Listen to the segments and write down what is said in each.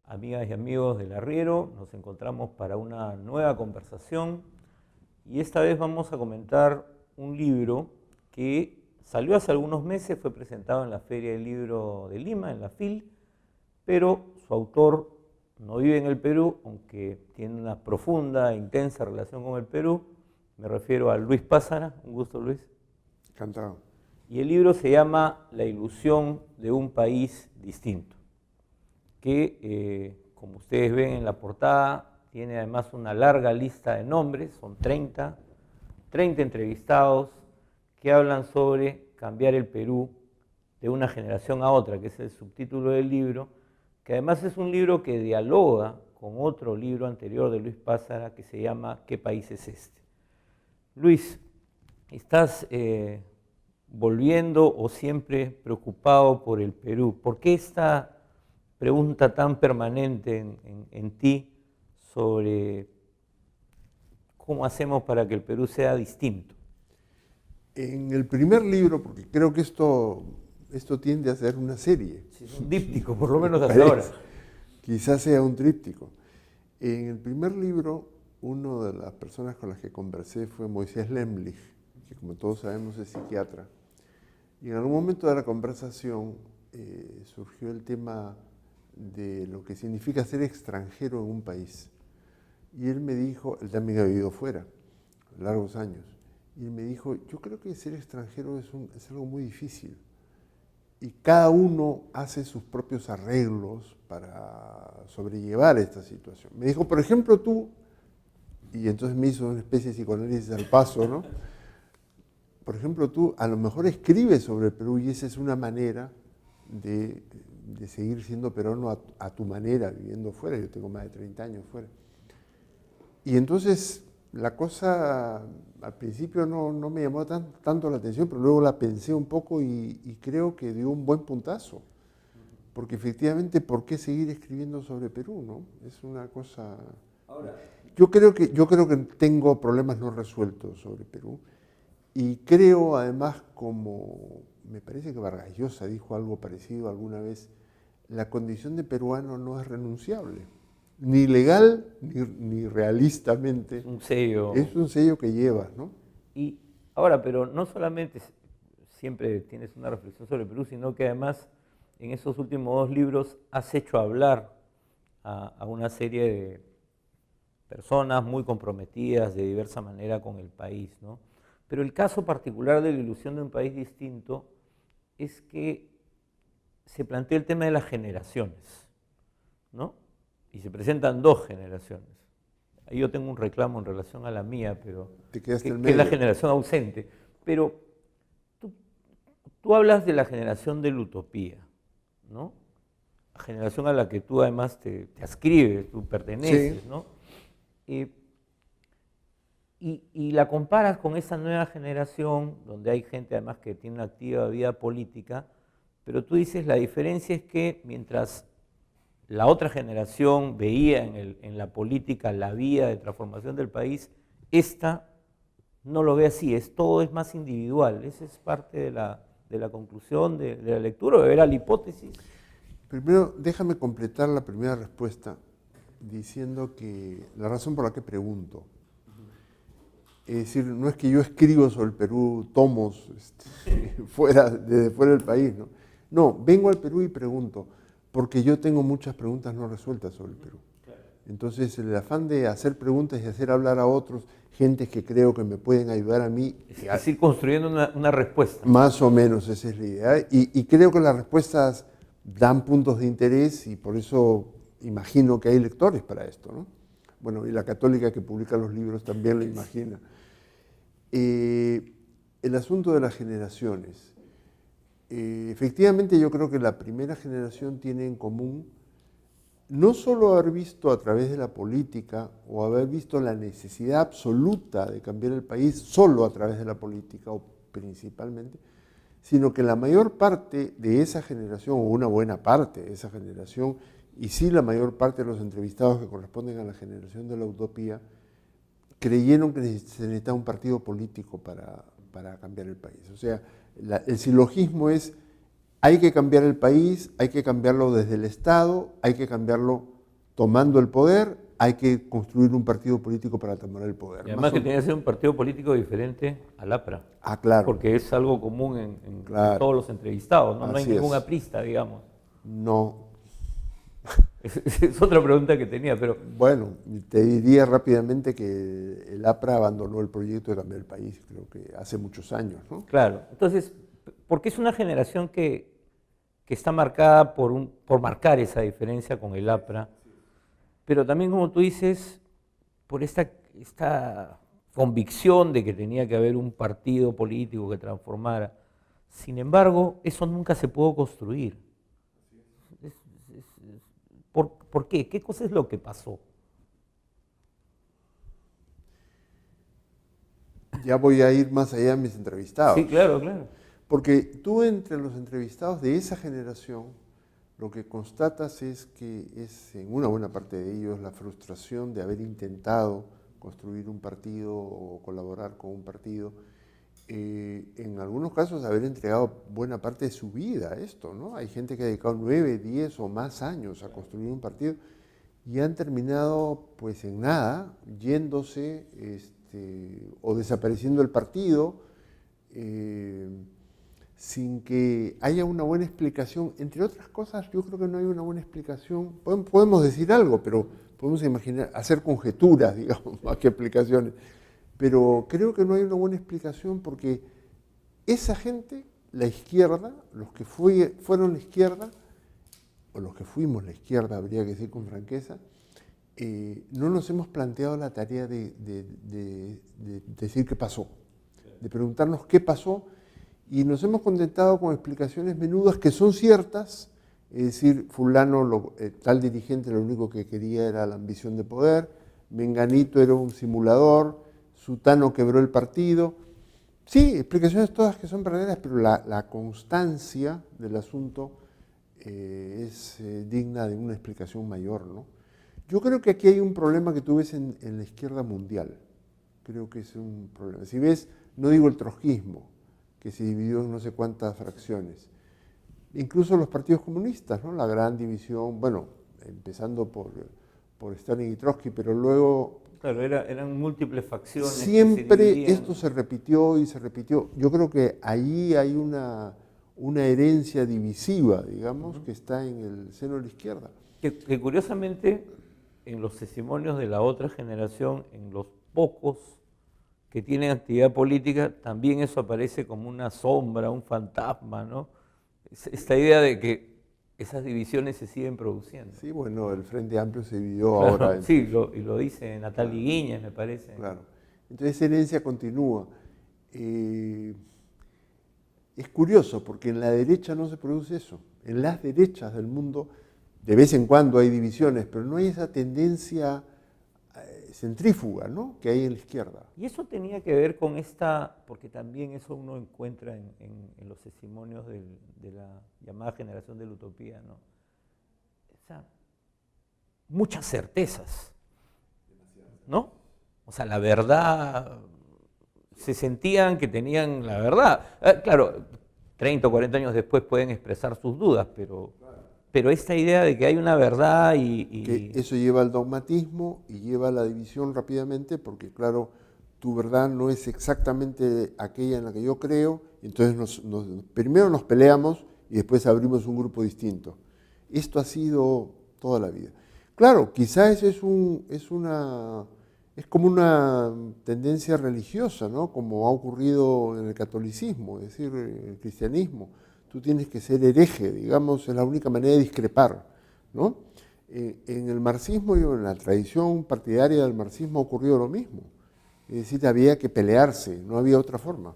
Amigas y amigos del Arriero, nos encontramos para una nueva conversación y esta vez vamos a comentar un libro que salió hace algunos meses, fue presentado en la Feria del Libro de Lima, en la FIL, pero su autor no vive en el Perú, aunque tiene una profunda e intensa relación con el Perú. Me refiero a Luis Pázara. Un gusto, Luis. Encantado. Y el libro se llama La ilusión de un país distinto, que como ustedes ven en la portada, tiene además una larga lista de nombres, son 30 entrevistados que hablan sobre cambiar el Perú de una generación a otra, que es el subtítulo del libro, que además es un libro que dialoga con otro libro anterior de Luis Pázara que se llama ¿Qué país es este? Luis, ¿estás volviendo o siempre preocupado por el Perú? ¿Por qué esta pregunta tan permanente en ti sobre cómo hacemos para que el Perú sea distinto? En el primer libro, porque creo que esto tiende a ser una serie. Sí, es un díptico, por lo menos hasta ahora. Quizás sea un tríptico. En el primer libro, una de las personas con las que conversé fue Moisés Lemlich, que como todos sabemos es psiquiatra. Y en algún momento de la conversación surgió el tema de lo que significa ser extranjero en un país. Y él me dijo, él también ha vivido fuera, largos años, y él me dijo, yo creo que ser extranjero es algo muy difícil. Y cada uno hace sus propios arreglos para sobrellevar esta situación. Me dijo, por ejemplo, tú, y entonces me hizo una especie de psicoanálisis al paso, ¿no? Por ejemplo, tú a lo mejor escribes sobre el Perú y esa es una manera de seguir siendo peruano a tu manera, viviendo fuera. Yo tengo más de 30 años fuera. Y entonces la cosa al principio no me llamó tanto la atención, pero luego la pensé un poco y creo que dio un buen puntazo. Porque efectivamente, ¿por qué seguir escribiendo sobre Perú, no? Es una cosa... Ahora, yo creo que tengo problemas no resueltos sobre Perú y creo además, como me parece que Vargas Llosa dijo algo parecido alguna vez, la condición de peruano no es renunciable. Ni legal ni realistamente. Es un sello. Es un sello que llevas, ¿no? Y ahora, pero no solamente siempre tienes una reflexión sobre Perú, sino que además en esos últimos 2 libros has hecho hablar a una serie de personas muy comprometidas de diversa manera con el país, ¿no? Pero el caso particular de la ilusión de un país distinto es que se plantea el tema de las generaciones, ¿no? Y se presentan 2 generaciones. Ahí yo tengo un reclamo en relación a la mía, pero que es la generación ausente. Pero tú hablas de la generación de la utopía, ¿no? La generación a la que tú además te ascribes, tú perteneces, sí, ¿no? Y la comparas con esa nueva generación, donde hay gente además que tiene una activa vida política, pero tú dices la diferencia es que mientras la otra generación veía en la política la vía de transformación del país, esta no lo ve así, todo es más individual. Esa es parte de la conclusión de la lectura, o era la hipótesis. Primero, déjame completar la primera respuesta diciendo que la razón por la que pregunto, es decir, no es que yo escribo sobre el Perú tomos desde fuera del país, ¿no? No, vengo al Perú y pregunto, porque yo tengo muchas preguntas no resueltas sobre el Perú. Entonces, el afán de hacer preguntas y hacer hablar a otros, gente que creo que me pueden ayudar a mí. Es ir construyendo una respuesta. Más o menos, esa es la idea. Y creo que las respuestas dan puntos de interés y por eso imagino que hay lectores para esto, ¿no? Bueno, y la católica que publica los libros también lo imagina. El asunto de las generaciones. Efectivamente, yo creo que la primera generación tiene en común no solo haber visto a través de la política o haber visto la necesidad absoluta de cambiar el país solo a través de la política o principalmente, sino que la mayor parte de esa generación, o una buena parte de esa generación, y sí la mayor parte de los entrevistados que corresponden a la generación de la utopía, creyeron que se necesitaba un partido político para cambiar el país. O sea, el silogismo es, hay que cambiar el país, hay que cambiarlo desde el Estado, hay que cambiarlo tomando el poder, hay que construir un partido político para tomar el poder. Y además que tenía que ser un partido político diferente al APRA. Ah, claro. Porque es algo común en Claro. todos los entrevistados, ¿no? No hay Así ningún es. aprista, digamos. No. Es otra pregunta que tenía, pero Bueno, te diría rápidamente que el APRA abandonó el proyecto de cambiar el país, creo que hace muchos años, ¿no? claro. Entonces, porque es una generación que está marcada por marcar esa diferencia con el APRA, pero también, como tú dices, por esta convicción de que tenía que haber un partido político que transformara. Sin embargo, eso nunca se pudo construir. ¿Por qué? ¿Qué cosa es lo que pasó? Ya voy a ir más allá de mis entrevistados. Sí, claro, claro. Porque tú entre los entrevistados de esa generación, lo que constatas es que es en una buena parte de ellos la frustración de haber intentado construir un partido o colaborar con un partido, en algunos casos haber entregado buena parte de su vida a esto, ¿no? Hay gente que ha dedicado 9, 10 o más años a construir un partido y han terminado pues en nada, yéndose o desapareciendo el partido, sin que haya una buena explicación. Entre otras cosas, yo creo que no hay una buena explicación. Podemos decir algo, pero podemos imaginar, hacer conjeturas, digamos, más que explicaciones. Pero creo que no hay una buena explicación porque esa gente, la izquierda, los que fueron la izquierda, o los que fuimos la izquierda, habría que decir con franqueza, no nos hemos planteado la tarea de decir qué pasó, de preguntarnos qué pasó, y nos hemos contentado con explicaciones menudas que son ciertas, es decir, fulano, tal dirigente, lo único que quería era la ambición de poder, menganito era un simulador, sutano quebró el partido. Sí, explicaciones todas que son verdaderas, pero la constancia del asunto es digna de una explicación mayor, ¿no? Yo creo que aquí hay un problema que tú ves en la izquierda mundial. Creo que es un problema. Si ves, no digo el trotskismo, que se dividió en no sé cuántas fracciones. Incluso los partidos comunistas, ¿no? La gran división, bueno, empezando por Stalin y Trotsky, pero luego... Claro, eran múltiples facciones. Siempre esto se repitió y se repitió. Yo creo que ahí hay una herencia divisiva, digamos, que está en el seno de la izquierda. Que curiosamente, en los testimonios de la otra generación, en los pocos que tienen actividad política, también eso aparece como una sombra, un fantasma, ¿no? Esta idea de que esas divisiones se siguen produciendo. Sí, bueno, el Frente Amplio se dividió Claro, ahora. sí, y lo dice Natalia Guiñez, me parece. Claro. Entonces esa herencia continúa. Es curioso, porque en la derecha no se produce eso. En las derechas del mundo, de vez en cuando hay divisiones, pero no hay esa tendencia centrífuga, ¿no?, que hay en la izquierda. Y eso tenía que ver con porque también eso uno encuentra en los testimonios de la llamada generación de la utopía, ¿no? O sea, muchas certezas, ¿no? O sea, la verdad, se sentían que tenían la verdad. Claro, 30 o 40 años después pueden expresar sus dudas, pero esta idea de que hay una verdad Que eso lleva al dogmatismo y lleva a la división rápidamente, porque claro, tu verdad no es exactamente aquella en la que yo creo, entonces primero nos peleamos y después abrimos un grupo distinto. Esto ha sido toda la vida. Claro, quizás es como una tendencia religiosa, ¿no?, como ha ocurrido en el catolicismo, es decir, el cristianismo. Tú tienes que ser hereje, digamos, es la única manera de discrepar, ¿no? En el marxismo y en la tradición partidaria del marxismo ocurrió lo mismo. Es decir, había que pelearse, no había otra forma.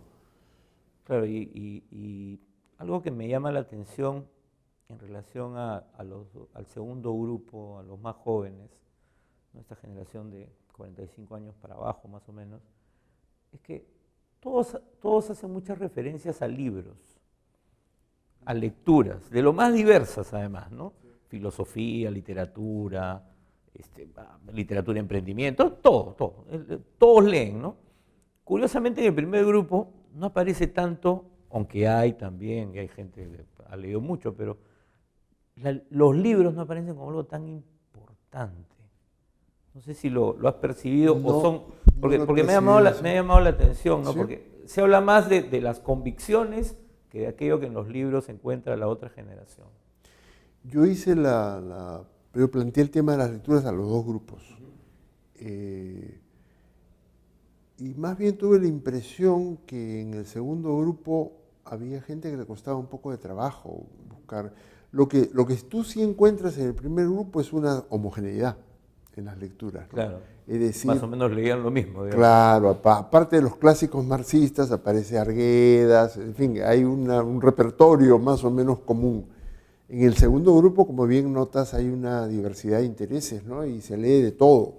Claro, y algo que me llama la atención en relación al segundo grupo, a los más jóvenes, ¿no?, esta generación de 45 años para abajo más o menos, es que todos hacen muchas referencias a libros. a lecturas, de lo más diversas además, ¿no? Filosofía, literatura, literatura, emprendimiento, todo. Todos leen, ¿no? Curiosamente en el primer grupo no aparece tanto, aunque hay también, y hay gente que ha leído mucho, pero los libros no aparecen como algo tan importante. No sé si lo has percibido o No, son, no lo he porque percibido me ha llamado la atención, ¿no? ¿Sí? Porque se habla más de las convicciones que de aquello que en los libros encuentra la otra generación. Yo hice yo planteé el tema de las lecturas a los dos grupos. Y más bien tuve la impresión que en el segundo grupo había gente que le costaba un poco de trabajo buscar. Lo que tú sí encuentras en el primer grupo es una homogeneidad en las lecturas, ¿no? Claro, Es decir, más o menos leían lo mismo, digamos. claro, aparte de los clásicos marxistas, aparece Arguedas, en fin, hay un repertorio más o menos común. En el segundo grupo, como bien notas, hay una diversidad de intereses, ¿no? Y se lee de todo,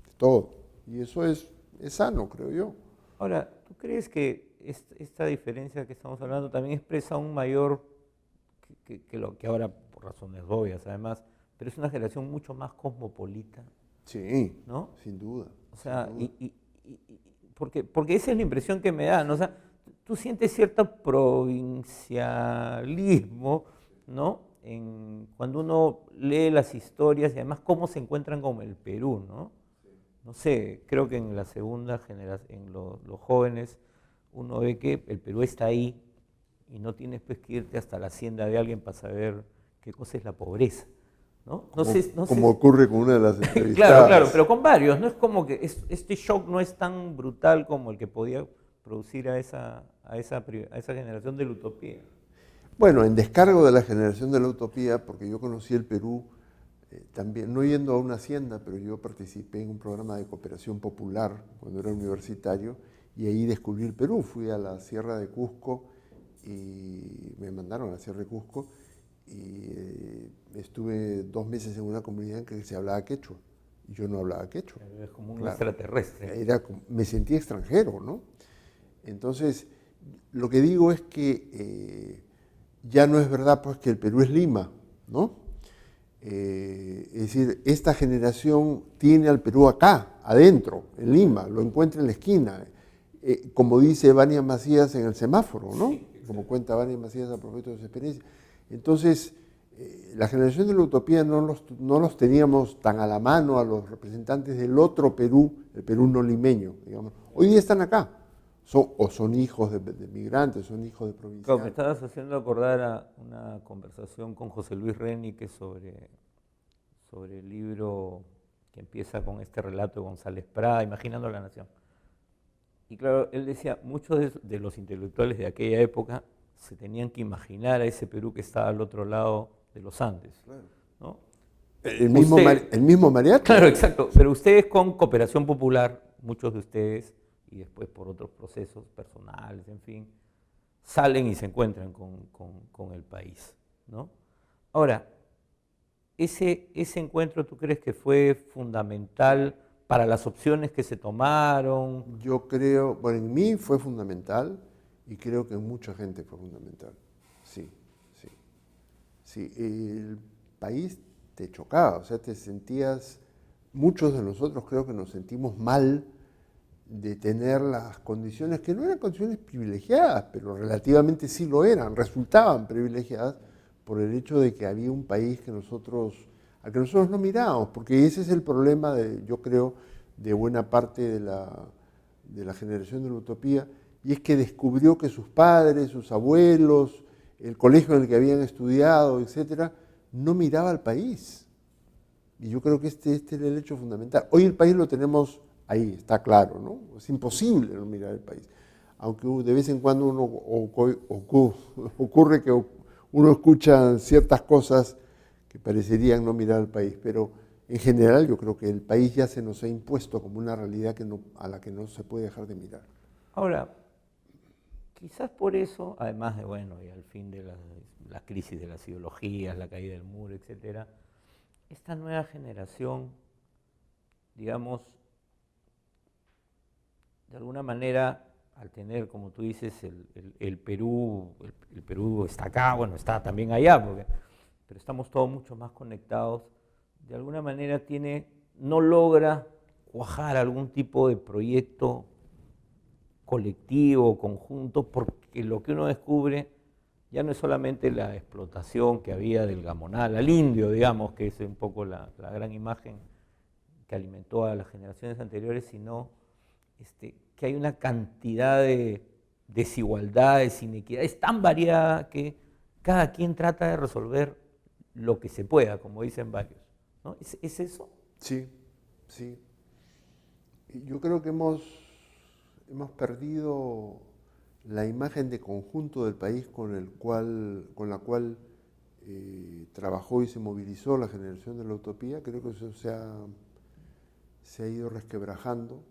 de todo. Y eso es sano, creo yo. Ahora, ¿tú crees que esta diferencia que estamos hablando también expresa un mayor, que lo que ahora, por razones obvias además, pero es una generación mucho más cosmopolita, Sí, ¿no? sin duda. O Sin sea, duda. porque esa es la impresión que me da, ¿no? O sea, tú sientes cierto provincialismo, ¿no? Cuando uno lee las historias y además cómo se encuentran con el Perú, ¿no? No sé, creo que en la segunda generación, en los jóvenes, uno ve que el Perú está ahí y no tienes pues que irte hasta la hacienda de alguien para saber qué cosa es la pobreza, ¿no? Como ocurre con una de las Claro, entrevistadas. pero con varios, no es como que este shock no es tan brutal como el que podía producir a esa generación de la utopía. Bueno, en descargo de la generación de la utopía, porque yo conocí el Perú también, no yendo a una hacienda, pero yo participé en un programa de cooperación popular cuando era universitario y ahí descubrí el Perú. Fui a la Sierra de Cusco y me mandaron a la Sierra de Cusco y estuve 2 meses en una comunidad en que se hablaba quechua y yo no hablaba quechua. Es como un Claro, extraterrestre. me sentí extranjero, ¿no? Entonces, lo que digo es que ya no es verdad pues que el Perú es Lima, ¿no? Es decir, esta generación tiene al Perú acá, adentro, en Lima, lo encuentra en la esquina, como dice Vania Macías en el semáforo, ¿no? Sí, como cuenta Vania Macías a propósito de su experiencia. Entonces, la generación de la utopía no los teníamos tan a la mano a los representantes del otro Perú, el Perú no limeño, digamos. Hoy día están acá, son hijos de migrantes, son hijos de Claro, me provincianos. estabas haciendo acordar a una conversación con José Luis Renique sobre el libro que empieza con este relato de González Prada, Imaginando la Nación. Y claro, él decía, muchos de los intelectuales de aquella época se tenían que imaginar a ese Perú que estaba al otro lado de los Andes, Claro. ¿no? El mismo Mariátegui. Claro, exacto, pero ustedes con cooperación popular, muchos de ustedes, y después por otros procesos personales, en fin, salen y se encuentran con el país, ¿no? Ahora, ese encuentro, ¿tú crees que fue fundamental para las opciones que se tomaron? Yo creo, bueno, en mí fue fundamental y creo que en mucha gente fue fundamental. Sí, sí. Sí, el país te chocaba, o sea, te sentías, muchos de nosotros creo que nos sentimos mal de tener las condiciones, que no eran condiciones privilegiadas, pero relativamente sí lo eran, resultaban privilegiadas por el hecho de que había un país al que nosotros no mirábamos, porque ese es el problema, yo creo, de buena parte de la generación de la utopía, y es que descubrió que sus padres, sus abuelos, el colegio en el que habían estudiado, etcétera, no miraba al país. Y yo creo que este es el hecho fundamental. Hoy el país lo tenemos ahí, está claro, ¿no? Es imposible no mirar el país. Aunque de vez en cuando ocurre que uno escucha ciertas cosas que parecerían no mirar al país, pero en general yo creo que el país ya se nos ha impuesto como una realidad a la que no se puede dejar de mirar. Ahora, quizás por eso, además de, bueno, y al fin de la crisis de las ideologías, la caída del muro, etcétera, esta nueva generación, digamos, de alguna manera al tener, como tú dices, el Perú, el Perú está acá, bueno, está también allá, pero estamos todos mucho más conectados, de alguna manera no logra cuajar algún tipo de proyecto colectivo, conjunto, porque lo que uno descubre ya no es solamente la explotación que había del gamonal al indio, digamos, que es un poco la gran imagen que alimentó a las generaciones anteriores, sino que hay una cantidad de desigualdades, inequidades tan variada que cada quien trata de resolver lo que se pueda, como dicen varios, ¿no? ¿Es eso? Sí, sí. Yo creo que hemos perdido la imagen de conjunto del país con la cual trabajó y se movilizó la generación de la utopía. Creo que eso se ha ido resquebrajando.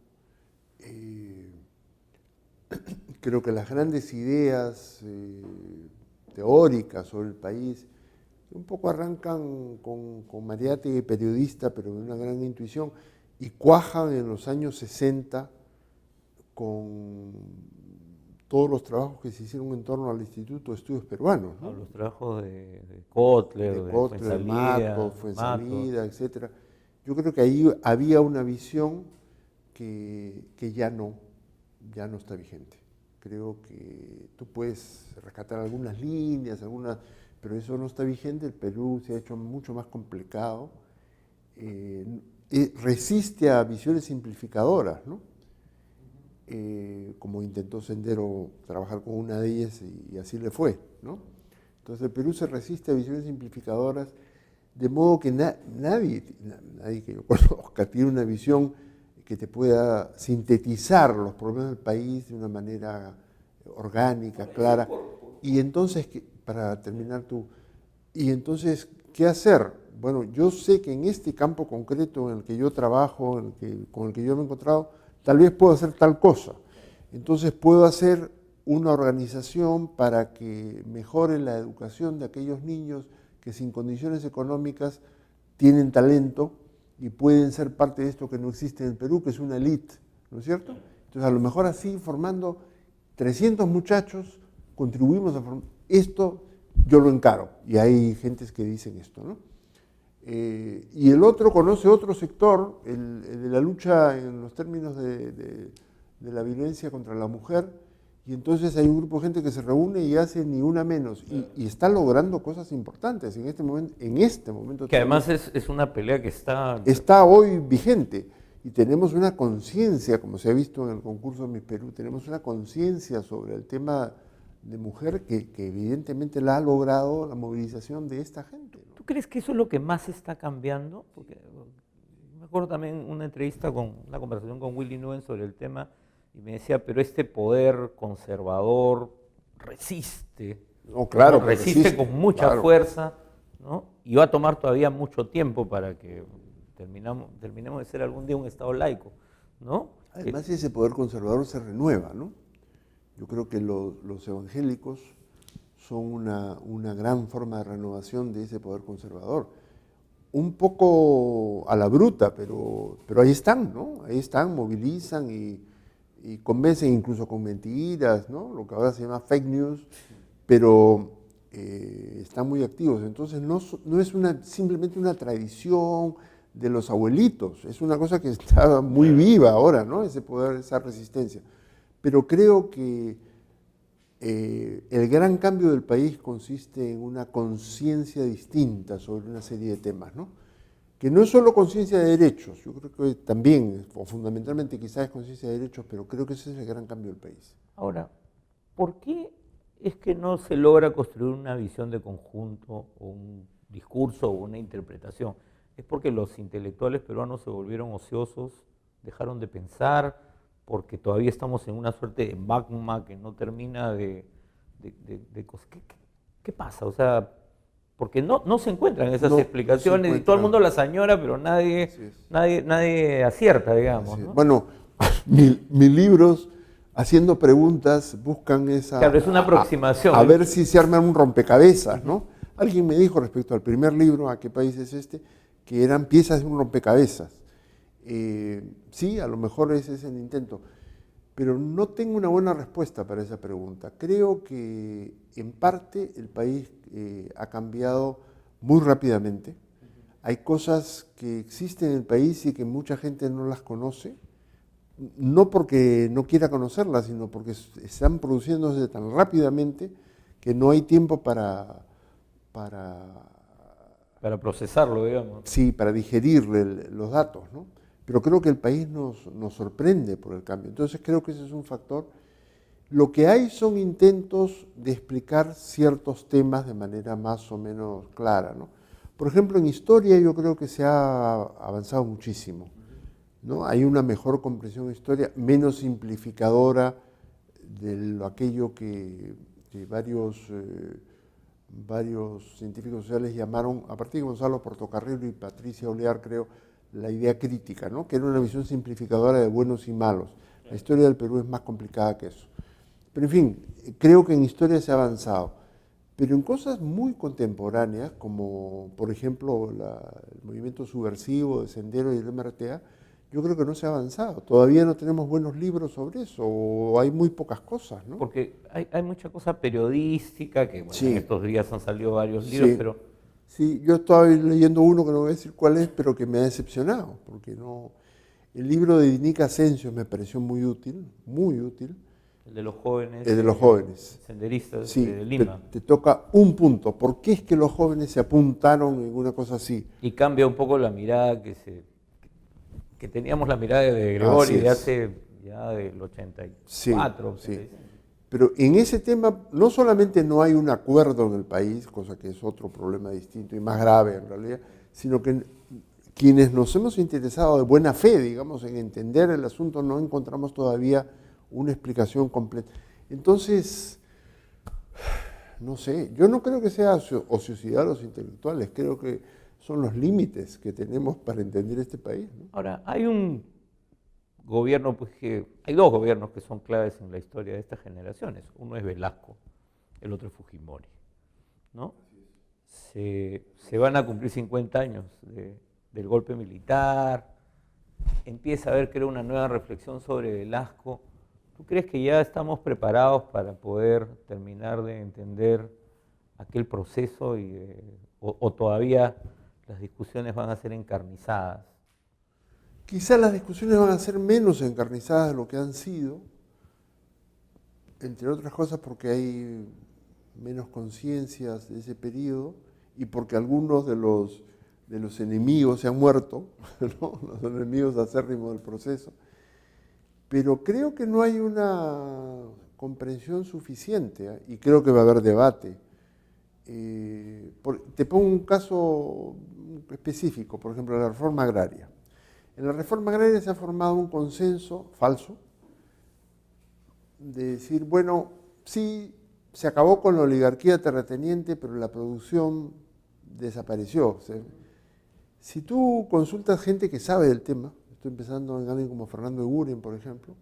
Creo que las grandes ideas teóricas sobre el país un poco arrancan con Mariátegui, periodista, pero de una gran intuición, y cuajan en los años 60 con todos los trabajos que se hicieron en torno al Instituto de Estudios Peruanos, ¿no? Los trabajos de Kotler, de Matos, Fuenzalida, etc. Yo creo que ahí había una visión que ya no está vigente. Creo que tú puedes rescatar algunas líneas, pero eso no está vigente. El Perú se ha hecho mucho más complicado. Resiste a visiones simplificadoras, ¿no? Como intentó Sendero trabajar con una de ellas y así le fue, ¿no? Entonces el Perú se resiste a visiones simplificadoras, de modo que nadie que yo conozca tiene una visión que te pueda sintetizar los problemas del país de una manera orgánica, clara. Y entonces, para terminar entonces, ¿qué hacer? Bueno, yo sé que en este campo concreto en el que yo trabajo, con el que yo me he encontrado, tal vez puedo hacer tal cosa. Entonces puedo hacer una organización para que mejore la educación de aquellos niños que sin condiciones económicas tienen talento y pueden ser parte de esto que no existe en el Perú, que es una élite, ¿no es cierto? Entonces, a lo mejor así, formando 300 muchachos, contribuimos a formar. Esto yo lo encaro, y hay gentes que dicen esto, ¿no? Y el otro conoce otro sector, el de la lucha en los términos de la violencia contra la mujer, y entonces hay un grupo de gente que se reúne y hace ni una menos, y está logrando cosas importantes en este momento. Que además es una pelea que está hoy vigente, y tenemos una conciencia, como se ha visto en el concurso Miss Perú, tenemos una conciencia sobre el tema de mujer que evidentemente la ha logrado la movilización de esta gente, ¿no? ¿Tú crees que eso es lo que más está cambiando? Porque me acuerdo también una conversación con Willy Nguyen sobre el tema, y me decía, pero este poder conservador resiste, no, claro, resiste con mucha fuerza, ¿no? Y va a tomar todavía mucho tiempo para que terminemos de ser algún día un Estado laico, ¿no? Además, ese poder conservador se renueva, ¿no? Yo creo que los evangélicos son una gran forma de renovación de ese poder conservador. Un poco a la bruta, pero ahí están, ¿no? Ahí están, movilizan y convencen incluso con mentiras, ¿no? Lo que ahora se llama fake news, pero están muy activos. Entonces no es simplemente una tradición de los abuelitos, es una cosa que está muy viva ahora, ¿no? Ese poder, esa resistencia. Pero creo que el gran cambio del país consiste en una conciencia distinta sobre una serie de temas, ¿no? Que no es solo conciencia de derechos, yo creo que también, o fundamentalmente quizás es conciencia de derechos, pero creo que ese es el gran cambio del país. Ahora, ¿por qué es que no se logra construir una visión de conjunto, o un discurso, o una interpretación? ¿Es porque los intelectuales peruanos se volvieron ociosos, dejaron de pensar, porque todavía estamos en una suerte de magma que no termina de cosas? ¿Qué pasa? O sea, porque no se encuentran esas explicaciones, y todo el mundo las añora, pero nadie acierta, digamos, ¿no? Bueno, mis libros, haciendo preguntas, buscan esa... Claro, es una aproximación. A ver si se arman un rompecabezas, ¿no? Alguien me dijo respecto al primer libro, ¿A qué país es este?, que eran piezas de un rompecabezas. Sí, a lo mejor ese es el intento. Pero no tengo una buena respuesta para esa pregunta. Creo que en parte el país ha cambiado muy rápidamente. Hay cosas que existen en el país y que mucha gente no las conoce, no porque no quiera conocerlas, sino porque están produciéndose tan rápidamente que no hay tiempo para procesarlo, digamos. sí, para digerir los datos, ¿no? Pero creo que el país nos sorprende por el cambio. Entonces creo que ese es un factor. Lo que hay son intentos de explicar ciertos temas de manera más o menos clara, ¿no? Por ejemplo, en historia yo creo que se ha avanzado muchísimo, ¿no? Hay una mejor comprensión de historia, menos simplificadora de aquello que varios científicos sociales llamaron, a partir de Gonzalo Portocarrero y Patricia Olear, creo, la idea crítica, ¿no? Que era una visión simplificadora de buenos y malos. La historia del Perú es más complicada que eso. Pero en fin, creo que en historia se ha avanzado. Pero en cosas muy contemporáneas, como por ejemplo el movimiento subversivo de Sendero y el MRTA, yo creo que no se ha avanzado. Todavía no tenemos buenos libros sobre eso, o hay muy pocas cosas, ¿no? Porque hay mucha cosa periodística, que bueno, Sí. en estos días han salido varios libros, Sí. pero Sí, yo estaba leyendo uno que no voy a decir cuál es, pero que me ha decepcionado, porque no. El libro de Dinica Asensio me pareció muy útil, el de los jóvenes, el de los jóvenes. senderistas Sí, de Lima. te toca un punto. ¿Por qué es que los jóvenes se apuntaron en una cosa así? Y cambia un poco la mirada que teníamos, la mirada de Gregori de hace ya del 84. Sí. Pero en ese tema no solamente no hay un acuerdo en el país, cosa que es otro problema distinto y más grave en realidad, sino que quienes nos hemos interesado de buena fe, digamos, en entender el asunto, no encontramos todavía una explicación completa. Entonces, no sé, yo no creo que sea ociosidad de los intelectuales, creo que son los límites que tenemos para entender este país, ¿no? Ahora, hay un gobierno, hay dos gobiernos que son claves en la historia de estas generaciones. Uno es Velasco, el otro es Fujimori, ¿no? Se van a cumplir 50 años del golpe militar, empieza a haber, creo, una nueva reflexión sobre Velasco. ¿Tú crees que ya estamos preparados para poder terminar de entender aquel proceso o todavía las discusiones van a ser encarnizadas? Quizás las discusiones van a ser menos encarnizadas de lo que han sido, entre otras cosas porque hay menos conciencias de ese periodo y porque algunos de los enemigos se han muerto, ¿no? Los enemigos acérrimos del proceso. Pero creo que no hay una comprensión suficiente, ¿eh? Y creo que va a haber debate. Te pongo un caso específico, por ejemplo, la reforma agraria. En la reforma agraria se ha formado un consenso falso de decir, bueno, sí, se acabó con la oligarquía terrateniente, pero la producción desapareció. O sea, si tú consultas gente que sabe del tema, estoy pensando en alguien como Fernando Eguren, por ejemplo,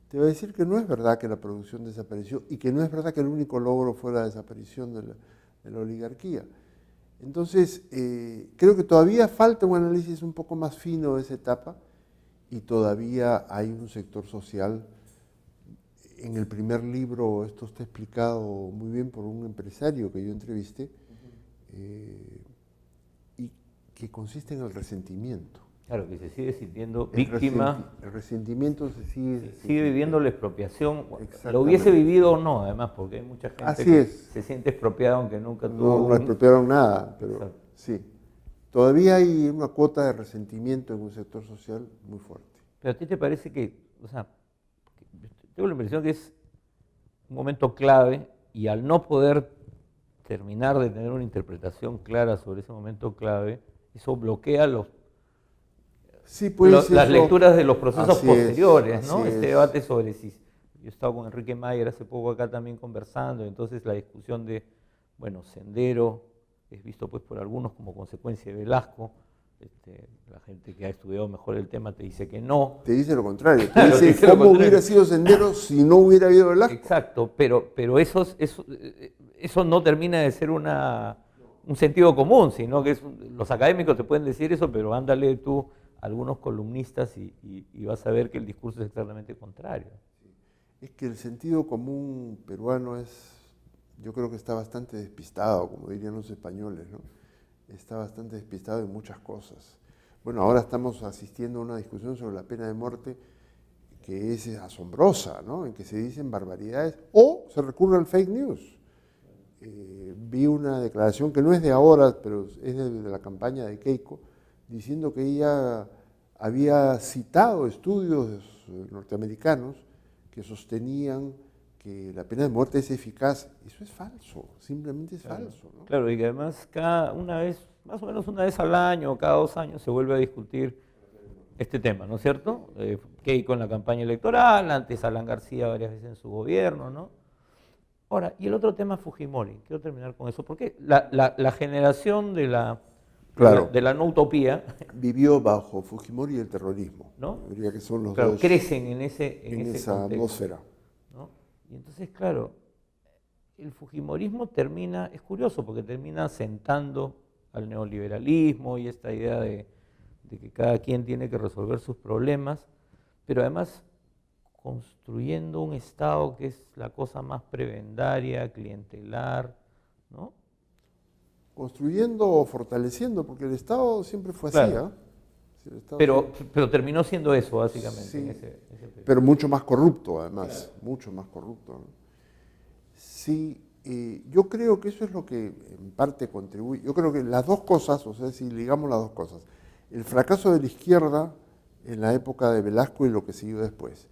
te va a decir que no es verdad que la producción desapareció y que no es verdad que el único logro fue la desaparición de la oligarquía. Entonces, creo que todavía falta un análisis un poco más fino de esa etapa y todavía hay un sector social. En el primer libro esto está explicado muy bien por un empresario que yo entrevisté y que consiste en el resentimiento. Claro, que se sigue sintiendo víctima. El resentimiento se sigue viviendo la expropiación. Lo hubiese vivido o no, además, porque hay mucha gente que se siente expropiada aunque nunca tuvo. No expropiaron nada, pero exacto. Sí. Todavía hay una cuota de resentimiento en un sector social muy fuerte. Pero a ti te parece que, o sea, tengo la impresión que es un momento clave y al no poder terminar de tener una interpretación clara sobre ese momento clave, eso bloquea Sí, las lecturas de los procesos posteriores, ¿no? Este debate sobre si... Yo estaba con Enrique Mayer hace poco acá también conversando, entonces la discusión de, bueno, Sendero es visto pues por algunos como consecuencia de Velasco, la gente que ha estudiado mejor el tema te dice que no. Te dice lo contrario, te dice cómo hubiera sido Sendero si no hubiera habido Velasco. Exacto, pero eso no termina de ser un sentido común, sino que los académicos te pueden decir eso, pero ándale tú algunos columnistas y vas a ver que el discurso es externamente contrario. Es que el sentido común peruano yo creo que está bastante despistado, como dirían los españoles, ¿no? Está bastante despistado en muchas cosas. Bueno, ahora estamos asistiendo a una discusión sobre la pena de muerte que es asombrosa, ¿no? En que se dicen barbaridades o se recurre al fake news. Vi una declaración que no es de ahora, pero es de la campaña de Keiko, diciendo que ella había citado estudios norteamericanos que sostenían que la pena de muerte es eficaz. Eso es falso, simplemente es falso, ¿no? Claro, y que además más o menos una vez al año o cada 2 años se vuelve a discutir este tema, ¿no es cierto? Keiko en la campaña electoral, antes Alan García varias veces en su gobierno, ¿no? Ahora, y el otro tema Fujimori, quiero terminar con eso, porque la generación Claro. de la no utopía, Vivió bajo Fujimori y el terrorismo, ¿no? diría que son los Claro, dos crecen en ese esa contexto, atmósfera. ¿no? Y entonces, claro, el fujimorismo es curioso, porque termina sentando al neoliberalismo y esta idea de que cada quien tiene que resolver sus problemas, pero además construyendo un Estado que es la cosa más prebendaria, clientelar, ¿no? Construyendo o fortaleciendo, porque el Estado siempre fue así, Claro. ¿ah? Sí, el Estado Pero terminó siendo eso, básicamente. sí, en ese periodo. pero mucho más corrupto, además, mucho más corrupto, ¿no? Sí, yo creo que eso es lo que en parte contribuye. Yo creo que las dos cosas, o sea, si ligamos las dos cosas, el fracaso de la izquierda en la época de Velasco y lo que siguió después,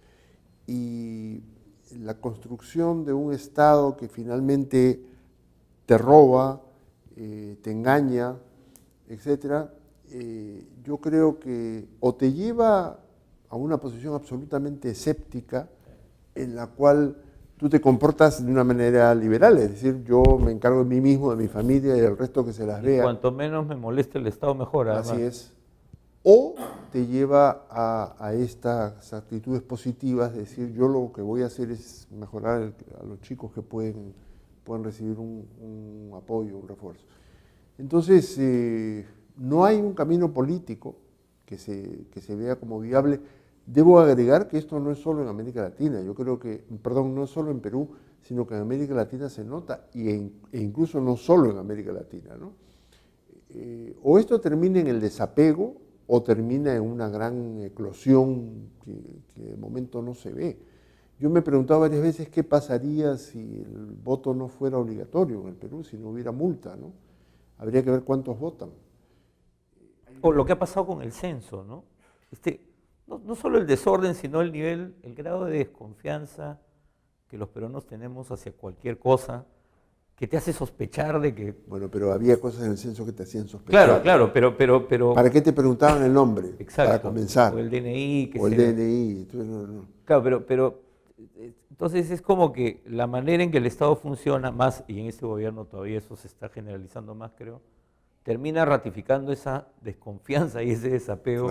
y la construcción de un Estado que finalmente te roba, te engaña, etcétera, yo creo que o te lleva a una posición absolutamente escéptica en la cual tú te comportas de una manera liberal, es decir, yo me encargo de mí mismo, de mi familia y del resto que se las Y vea. cuanto menos me moleste el Estado, mejor, además. Así es. O te lleva a estas actitudes positivas, de decir, yo lo que voy a hacer es mejorar a los chicos que pueden recibir un apoyo, un refuerzo. Entonces, no hay un camino político que se vea como viable. Debo agregar que esto no es solo en América Latina, yo creo que, perdón, no es solo en Perú, sino que en América Latina se nota, e incluso no solo en América Latina, ¿no? O esto termina en el desapego, o termina en una gran eclosión que de momento no se ve. Yo me he preguntado varias veces qué pasaría si el voto no fuera obligatorio en el Perú, si no hubiera multa, ¿no? Habría que ver cuántos votan. O lo que ha pasado con el censo, ¿no? No solo el desorden, sino el grado de desconfianza que los peruanos tenemos hacia cualquier cosa, que te hace sospechar de que... Bueno, pero había cosas en el censo que te hacían sospechar. Claro, pero... ¿Para qué te preguntaban el nombre? Exacto. Para comenzar. O el DNI. O el DNI. No. Claro, pero entonces es como que la manera en que el Estado funciona más, y en este gobierno todavía eso se está generalizando más, creo, termina ratificando esa desconfianza y ese desapego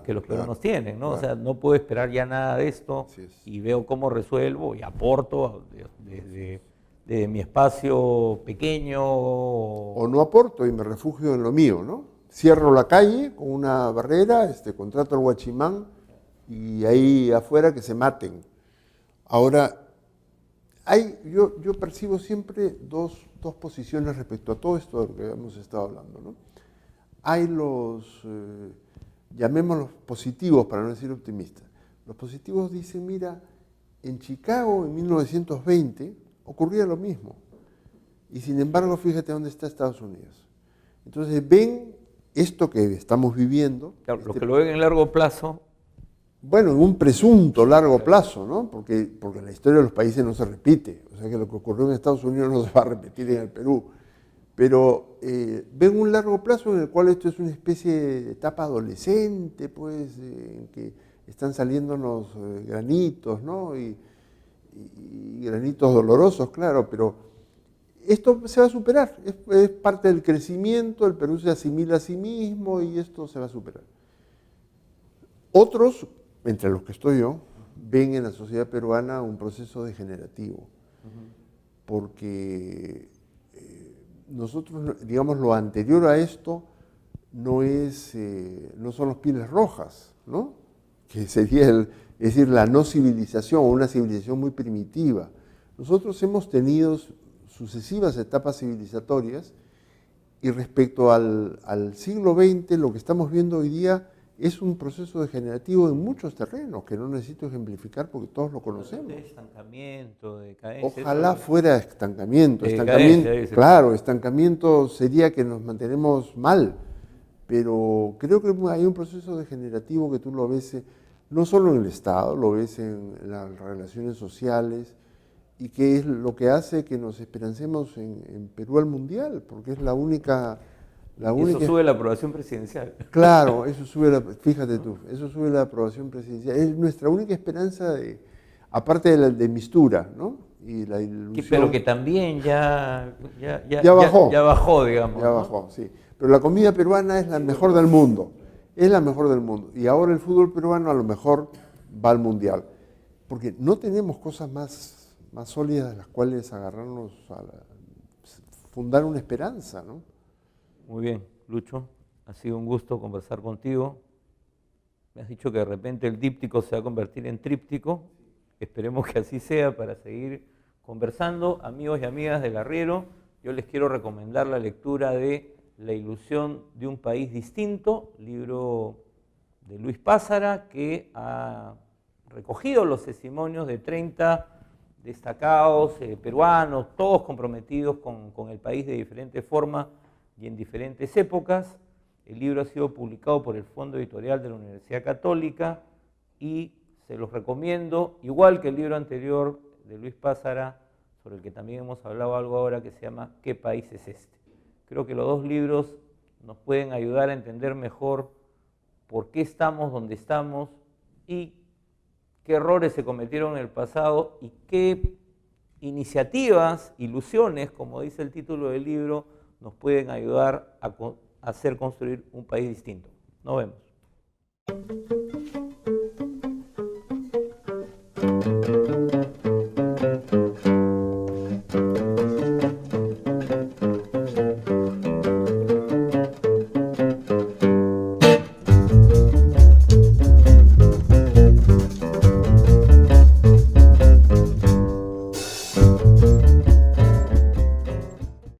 que los peruanos tienen, ¿no? Claro. O sea, no puedo esperar ya nada de esto y veo cómo resuelvo y aporto desde mi espacio pequeño. O no aporto y me refugio en lo mío, ¿no? Cierro la calle con una barrera, contrato al guachimán y ahí afuera que se maten. Ahora, yo percibo siempre dos posiciones respecto a todo esto de lo que hemos estado hablando, ¿no? Hay llamémoslos positivos para no decir optimistas. Los positivos dicen, mira, en Chicago en 1920 ocurría lo mismo. Y sin embargo, fíjate dónde está Estados Unidos. Entonces ven esto que estamos viviendo. Claro, lo que lo ven en largo plazo. Bueno, en un presunto largo plazo, ¿no? Porque la historia de los países no se repite. O sea que lo que ocurrió en Estados Unidos no se va a repetir en el Perú. Pero ven un largo plazo en el cual esto es una especie de etapa adolescente, pues, en que están saliendo los granitos, ¿no? Y granitos dolorosos, claro, pero esto se va a superar. Es parte del crecimiento, el Perú se asimila a sí mismo y esto se va a superar. Otros, entre los que estoy yo, ven en la sociedad peruana un proceso degenerativo, porque nosotros, digamos, lo anterior a esto no son los pieles rojas, ¿no? que sería, es decir, la no civilización, una civilización muy primitiva. Nosotros hemos tenido sucesivas etapas civilizatorias y respecto al siglo XX, lo que estamos viendo hoy día es un proceso degenerativo en muchos terrenos, que no necesito ejemplificar porque todos lo conocemos. De estancamiento, de decadencia. Ojalá fuera estancamiento. Decadencia, claro, estancamiento sería que nos mantenemos mal, pero creo que hay un proceso degenerativo que tú lo ves no solo en el Estado, lo ves en las relaciones sociales, y que es lo que hace que nos esperancemos en Perú al Mundial, porque es la única... Eso sube la aprobación presidencial. Claro, eso sube fíjate tú, eso sube la aprobación presidencial. Es nuestra única esperanza, aparte de mistura, ¿no? Y la ilusión. Pero que también ya bajó. Ya bajó, digamos. Ya bajó, sí. Pero la comida peruana es la mejor del mundo. Es la mejor del mundo. Y ahora el fútbol peruano a lo mejor va al Mundial. Porque no tenemos cosas más sólidas de las cuales agarrarnos fundar una esperanza, ¿no? Muy bien, Lucho, ha sido un gusto conversar contigo. Me has dicho que de repente el díptico se va a convertir en tríptico. Esperemos que así sea para seguir conversando. Amigos y amigas del Arriero, yo les quiero recomendar la lectura de La ilusión de un país distinto, libro de Luis Pázara, que ha recogido los testimonios de 30 destacados peruanos, todos comprometidos con el país de diferentes formas y en diferentes épocas. El libro ha sido publicado por el Fondo Editorial de la Universidad Católica y se los recomiendo, igual que el libro anterior de Luis Pázara, sobre el que también hemos hablado algo ahora, que se llama ¿Qué país es este? Creo que los dos libros nos pueden ayudar a entender mejor por qué estamos donde estamos y qué errores se cometieron en el pasado y qué iniciativas, ilusiones, como dice el título del libro, nos pueden ayudar a hacer construir un país distinto. Nos vemos.